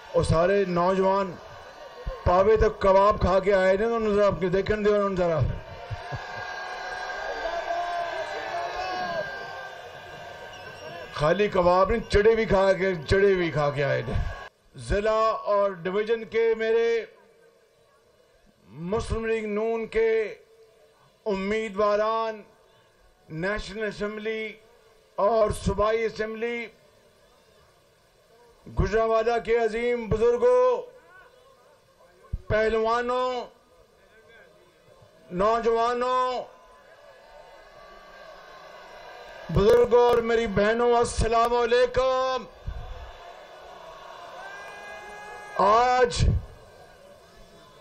اور سارے نوجوان پاوے تک کباب کھا کے آئے نا ذرا آپ کے دیکھن دے انہوں ذرا خالی کباب نہیں چڑے بھی کھا کے آئے نے ضلع اور ڈویژن کے میرے مسلم لیگ نون کے امیدواران نیشنل اسمبلی اور صوبائی اسمبلی گجرانوالہ کے عظیم بزرگوں پہلوانوں نوجوانوں بزرگوں اور میری بہنوں السلام علیکم آج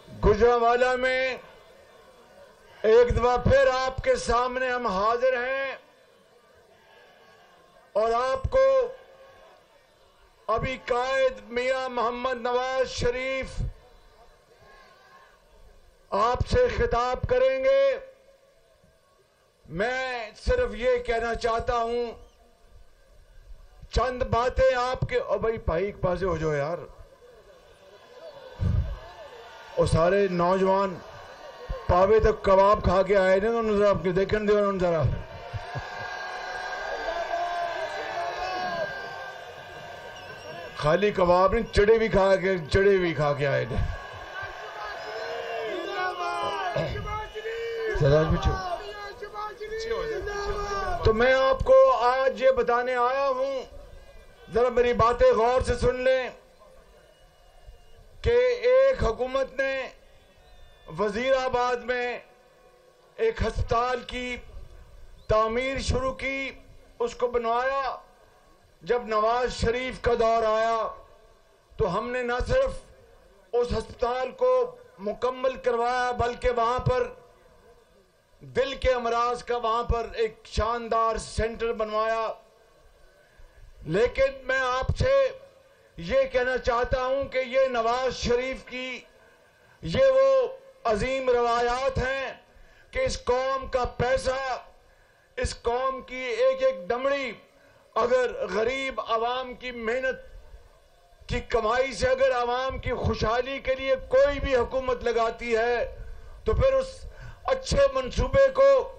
گجرانوالہ میں ایک دفعہ پھر آپ کے سامنے ہم حاضر ہیں اور آپ کو ابھی قائد میاں محمد نواز شریف آپ سے خطاب کریں گے میں صرف یہ کہنا چاہتا ہوں چند باتیں آپ کے بھائی ایک پاسے ہو جاؤ یار اور سارے نوجوان پاوے تک کباب کھا کے آئے نا انہوں ذرا آپ کے دیکھن دے انہوں ذرا خالی کباب نہیں چڑے بھی کھا کے آئے نے تو میں آپ کو آج یہ بتانے آیا ہوں ذرا میری باتیں غور سے سن لیں کہ ایک حکومت نے وزیر آباد میں ایک ہسپتال کی تعمیر شروع کی اس کو بنوایا جب نواز شریف کا دور آیا تو ہم نے نہ صرف اس ہسپتال کو مکمل کروایا بلکہ وہاں پر دل کے امراض کا وہاں پر ایک شاندار سینٹر بنوایا لیکن میں آپ سے یہ کہنا چاہتا ہوں کہ یہ نواز شریف کی یہ وہ عظیم روایات ہیں کہ اس قوم کا پیسہ اس قوم کی ایک ایک دمڑی اگر غریب عوام کی محنت کی کمائی سے اگر عوام کی خوشحالی کے لیے کوئی بھی حکومت لگاتی ہے تو پھر اس اچھے منصوبے کو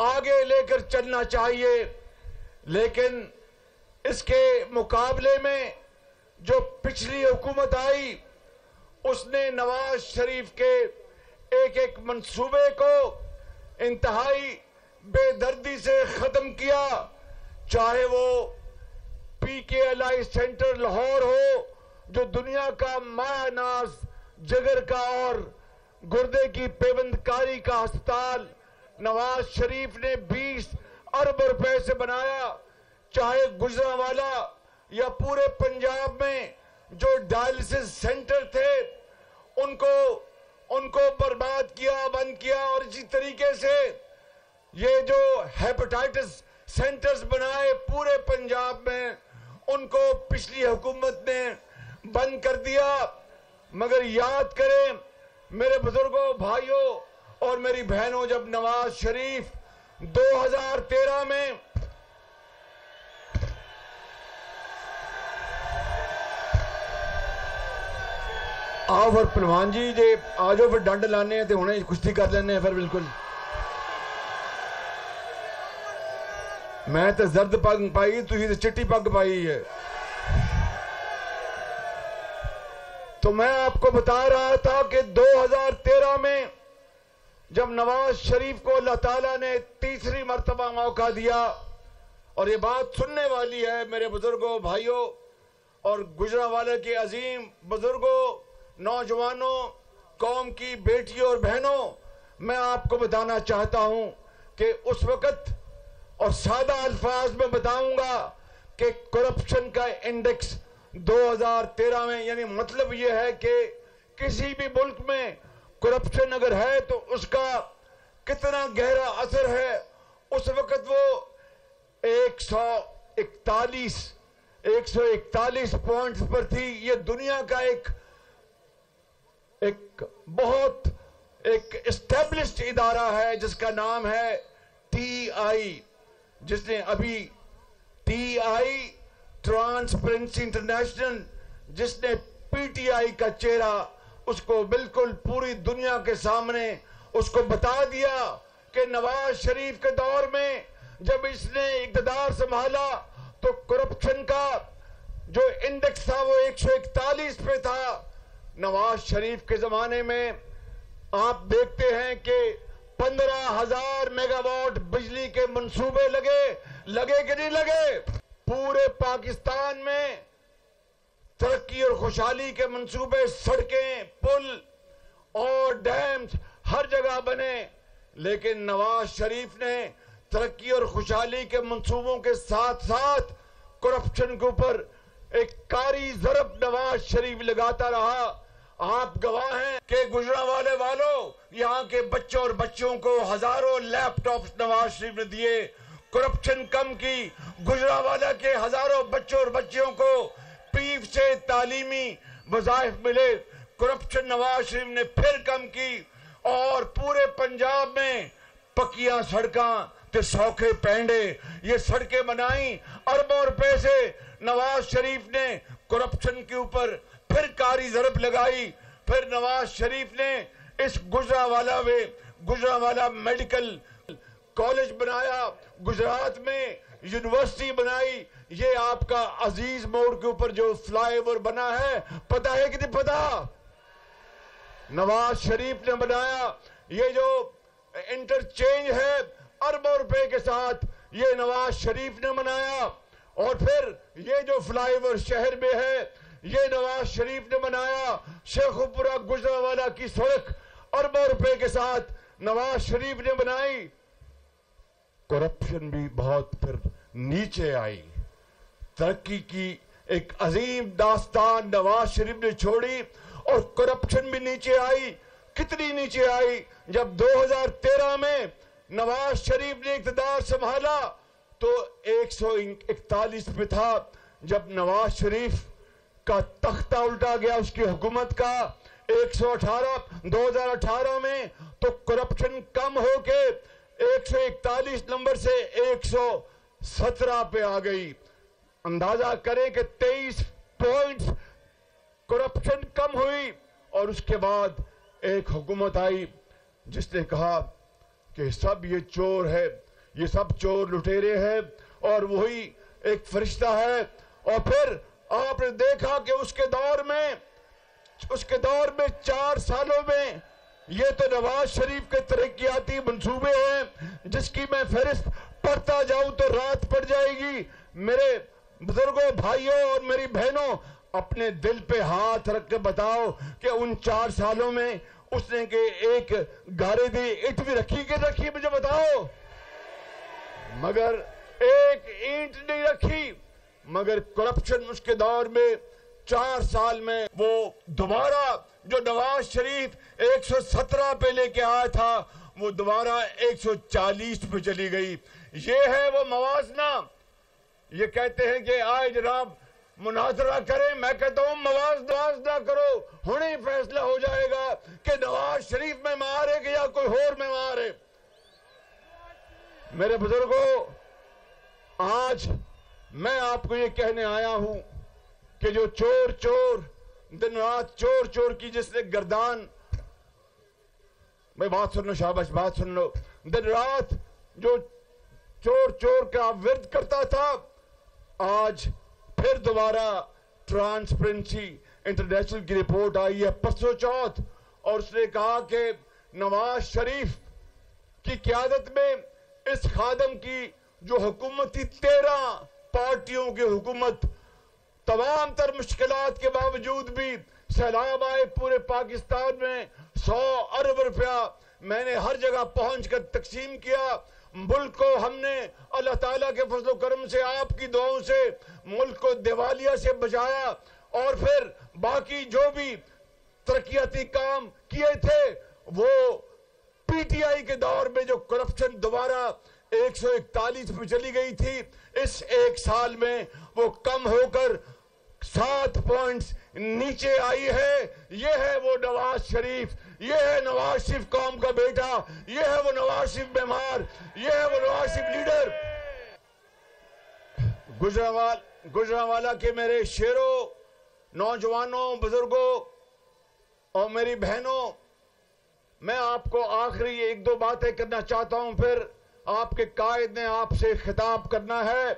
آگے لے کر چلنا چاہیے لیکن اس کے مقابلے میں جو پچھلی حکومت آئی اس نے نواز شریف کے ایک ایک منصوبے کو انتہائی بے دردی سے ختم کیا چاہے وہ پی کے ایل آئی سینٹر لاہور ہو جو دنیا کا مایہ ناز جگر کا اور گردے کی پیوند کاری کا ہسپتال نواز شریف نے 20 ارب روپے سے بنایا چاہے گجرانوالہ یا پورے پنجاب میں جو ڈائلسس سینٹر تھے ان کو برباد کیا بند کیا اور اسی طریقے سے یہ جو ہیپاٹائٹس سینٹرز بنائے پورے پنجاب میں ان کو پچھلی حکومت نے بند کر دیا مگر یاد کریں میرے بزرگوں بھائیوں اور میری بہنوں جب نواز شریف 2013 میں آؤ پھر پلوان جی جے آ جاؤ پھر ڈنڈ لانے ہیں تو انہیں کشتی کر لینے ہیں پھر بالکل میں تو زرد پگ پائی تھی تو چٹی پگ پائی ہے تو میں آپ کو بتا رہا تھا کہ 2013 میں جب نواز شریف کو اللہ تعالیٰ نے تیسری مرتبہ موقع دیا اور یہ بات سننے والی ہے میرے بزرگوں بھائیوں اور گجرانوالہ کے عظیم بزرگوں نوجوانوں قوم کی بیٹیوں اور بہنوں میں آپ کو بتانا چاہتا ہوں کہ اس وقت اور سادہ الفاظ میں بتاؤں گا کہ کرپشن کا انڈیکس 2013 میں یعنی مطلب یہ ہے کہ کسی بھی ملک میں کرپشن اگر ہے تو اس کا کتنا گہرا اثر ہے اس وقت وہ 141 پوائنٹس پر تھی یہ دنیا کا ایک بہت اسٹیبلشڈ ادارہ ہے جس کا نام ہے ٹی آئی جس نے ابھی ٹی آئی ٹرانسپیرنسی انٹرنیشنل جس نے پی ٹی آئی کا چہرہ اس کو بالکل پوری دنیا کے سامنے اس کو بتا دیا کہ نواز شریف کے دور میں جب اس نے اقتدار سنبھالا تو کرپشن کا جو انڈیکس تھا وہ 141 پہ تھا. نواز شریف کے زمانے میں آپ دیکھتے ہیں کہ 15,000 میگا واٹ بجلی کے منصوبے لگے کہ نہیں لگے. پورے پاکستان میں ترقی اور خوشحالی کے منصوبے، سڑکیں، پل اور ڈیمز ہر جگہ بنے. لیکن نواز شریف نے ترقی اور خوشحالی کے منصوبوں کے ساتھ ساتھ کرپشن کے اوپر ایک کاری ضرب نواز شریف لگاتا رہا. آپ گواہ ہیں کہ گجرانوالے والوں، یہاں کے بچوں اور بچیوں کو ہزاروں لیپ ٹاپس نواز شریف نے دیے، کرپشن کم کی. گجرانوالہ کے ہزاروں بچوں اور بچیوں کو پیف سے تعلیمی وظائف ملے، کرپشن نواز شریف نے پھر کم کی. اور پورے پنجاب میں پکیاں سڑکاں تے سوکھے پینڈے یہ سڑکیں بنائیں. اربوں روپے سے نواز شریف نے کرپشن کے اوپر پھر کاری ضرب لگائی. پھر نواز شریف نے اس گجرانوالہ میڈیکل کالج بنایا، گجرات میں یونیورسٹی بنائی. یہ آپ کا عزیز موڑ کے اوپر جو فلائی اوور بنا ہے، پتہ ہے کہ نہیں پتہ؟ نواز شریف نے بنایا. یہ جو انٹرچینج ہے اربوں روپے کے ساتھ، یہ نواز شریف نے بنایا. اور پھر یہ جو فلائی اوور شہر میں ہے، یہ نواز شریف نے بنایا. شیخوپورہ گجرانوالہ کی سڑک اربوں روپے کے ساتھ نواز شریف نے بنائی. کرپشن بھی بہت پھر نیچے آئی. ترقی کی ایک عظیم داستان نواز شریف نے چھوڑی اور کرپشن بھی نیچے آئی. کتنی نیچے آئی؟ جب 2013 میں نواز شریف نے اقتدار سنبھالا تو 141 پہ تھا. جب نواز شریف کا تختہ الٹا گیا اس کی حکومت کا 2018 میں، تو کرپشن کم ہو کے 141 نمبر سے 117 پہ آ گئی. اندازہ کریں کہ 23 پوائنٹس کرپشن کم ہوئی. اور اس کے بعد ایک حکومت آئی جس نے کہا کہ سب یہ چور ہے، یہ سب چور لٹیرے ہیں، اور وہی ایک فرشتہ ہے. اور پھر آپ نے دیکھا کہ اس کے دور میں 4 سالوں میں یہ تو نواز شریف کے ترقیاتی منصوبے ہیں جس کی میں فہرست پڑھتا جاؤں تو رات پڑ جائے گی. میرے بزرگوں، بھائیوں اور میری بہنوں، اپنے دل پہ ہاتھ رکھ کے بتاؤ کہ ان 4 سالوں میں اس نے کہ ایک گارے دی اٹ بھی رکھی کہ رکھی؟ مجھے بتاؤ. مگر ایک اینٹ نہیں رکھی. مگر کرپشن اس کے دور میں 4 سال میں وہ دوبارہ جو نواز شریف 117 پہ لے کے آیا تھا وہ دوبارہ 140 پہ چلی گئی. یہ ہے وہ موازنہ. یہ کہتے ہیں کہ آئے جناب مناظرہ کریں. میں کہتا ہوں موازنہ کرو، ہنے فیصلہ ہو جائے گا کہ نواز شریف میں مار ہے کہ یا کوئی اور میں مار ہے. میرے بزرگوں، آج میں آپ کو یہ کہنے آیا ہوں کہ جو چور دن رات چور کی جس نے گردان، میں بات سن لو، شاباش بات سن لو، دن رات جو چور کا ورد کرتا تھا، آج پھر دوبارہ ٹرانسپیرنسی انٹرنیشنل کی رپورٹ آئی ہے پرسوں چوتھ، اور اس نے کہا کہ نواز شریف کی قیادت میں اس خادم کی جو حکومت تھی، 13 پارٹیوں کی حکومت، تمام تر مشکلات کے باوجود بھی سیلاب آئے پورے پاکستان میں، 100 ارب روپیہ میں نے ہر جگہ پہنچ کر تقسیم کیا. ملک کو ہم نے اللہ تعالیٰ کے فضل و کرم سے، آپ کی دعاؤں سے ملک کو دیوالیہ سے بچایا. اور پھر باقی جو بھی ترقیاتی کام کیے تھے وہ پی ٹی آئی کے دور میں جو کرپشن دوبارہ 141 پہ چلی گئی تھی، اس 1 سال میں وہ کم ہو کر 7 پوائنٹس نیچے آئی ہے. یہ ہے وہ نواز شریف، یہ ہے نواز شریف قوم کا بیٹا، یہ ہے وہ نواز شریف بیمار، یہ ہے وہ نواز شریف لیڈر. گجرانوالہ کے میرے شیروں نوجوانوں، بزرگوں اور میری بہنوں، میں آپ کو آخری ایک دو باتیں کرنا چاہتا ہوں، پھر آپ کے قائد نے آپ سے خطاب کرنا ہے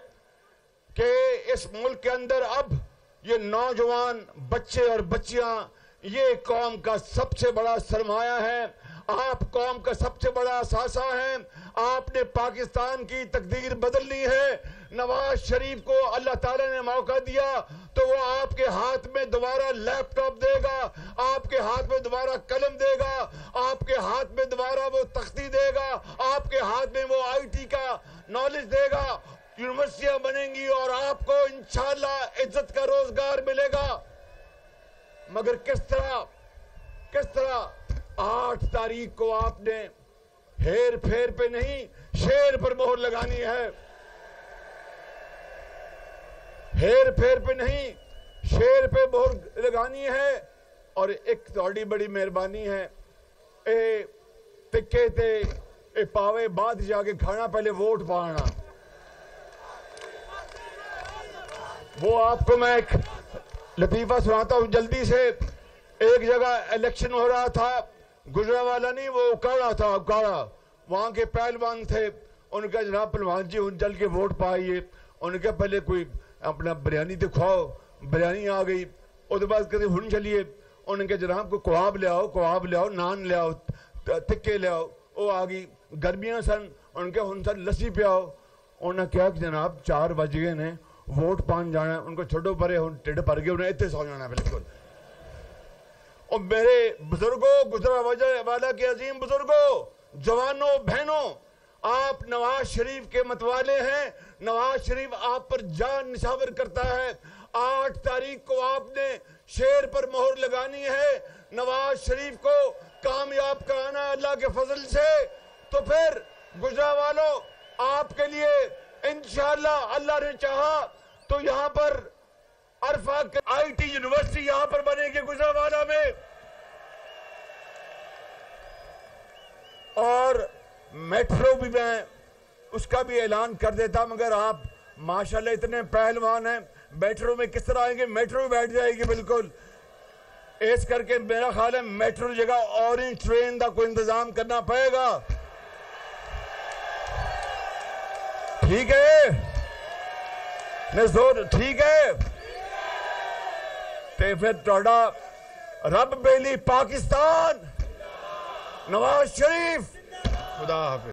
کہ اس ملک کے اندر اب یہ نوجوان بچے اور بچیاں یہ قوم کا سب سے بڑا سرمایہ ہے، آپ قوم کا سب سے بڑا اثاثہ ہیں۔ آپ نے پاکستان کی تقدیر بدلنی ہے۔ نواز شریف کو اللہ تعالیٰ نے موقع دیا تو وہ آپ کے ہاتھ میں دوبارہ لیپ ٹاپ دے گا، آپ کے ہاتھ میں دوبارہ قلم دے گا، آپ کے ہاتھ میں دوبارہ وہ تختی دے گا، آپ کے ہاتھ میں وہ آئی ٹی کا نالج دے گا، یونیورسٹیاں بنیں گی اور آپ کو انشاءاللہ عزت کا روزگار ملے گا۔ مگر کس طرح 8 تاریخ کو آپ نے ہیر پھیر پہ نہیں، شیر پر مہر لگانی ہے۔ ہیر پھیر پہ نہیں، شیر پہ مہر لگانی ہے۔ اور ایک تھوڑی بڑی مہربانی ہے، اے تکے تے اے پاوے بعد جا کے کھانا، پہلے ووٹ پانا۔ وہ آپ کو میں ایک لطیفہ سناتا ہوں جلدی سے۔ ایک جگہ الیکشن ہو رہا تھا، گجرانوالہ نہیں، وہ اکاڑا تھا، اکاڑا، وہاں کے پہلوان تھے۔ ان کا جناب پہلوان جی ان چل کے ووٹ پائیے۔ ان کا پہلے کوئی اپنا بریانی دکھاؤ، بریانی آ گئی۔ اس کے بعد کہتے ہن چلیے، ان کے جناب کو کباب لے آؤ، نان لے آؤ، تکے لے آؤ۔ وہ آ گئی، گرمیاں سن، ان کے ہن سن لسی پیاؤ۔ انہوں نے کہا کہ جناب 4 بج گئے نے، ووٹ پان جانا ہے، ان کو چھوڑو پرے، ہن ٹھڈ بھر گئے، انہیں اتنے سو جانا ہے بالکل۔ اور میرے بزرگوں، گجرانوالہ کے عظیم بزرگوں، جوانوں، بہنوں، آپ نواز شریف کے متوالے ہیں۔ نواز شریف آپ پر جان نثار کرتا ہے۔ 8 تاریخ کو آپ نے شیر پر مہر لگانی ہے، نواز شریف کو کامیاب کرانا ہے اللہ کے فضل سے۔ تو پھر گجرانوالوں، آپ کے لیے انشاءاللہ اللہ نے چاہا تو یہاں پر عرفہ آئی ٹی یونیورسٹی یہاں پر بنے گی گجرانوالہ میں، اور میٹرو بھی میں اس کا بھی اعلان کر دیتا، مگر آپ ماشاءاللہ اتنے پہلوان ہیں، میٹرو میں کس طرح آئیں گے؟ میٹرو میں بیٹھ جائے گی بالکل۔ اس کر کے میرا خیال ہے میٹرو جگہ اورنج ٹرین کا کوئی انتظام کرنا پڑے گا۔ ٹھیک ہے؟ ٹھیک ہے؟ تے پھر توڑا رب بیلی پاکستان، نواز شریف، خدا حافظ۔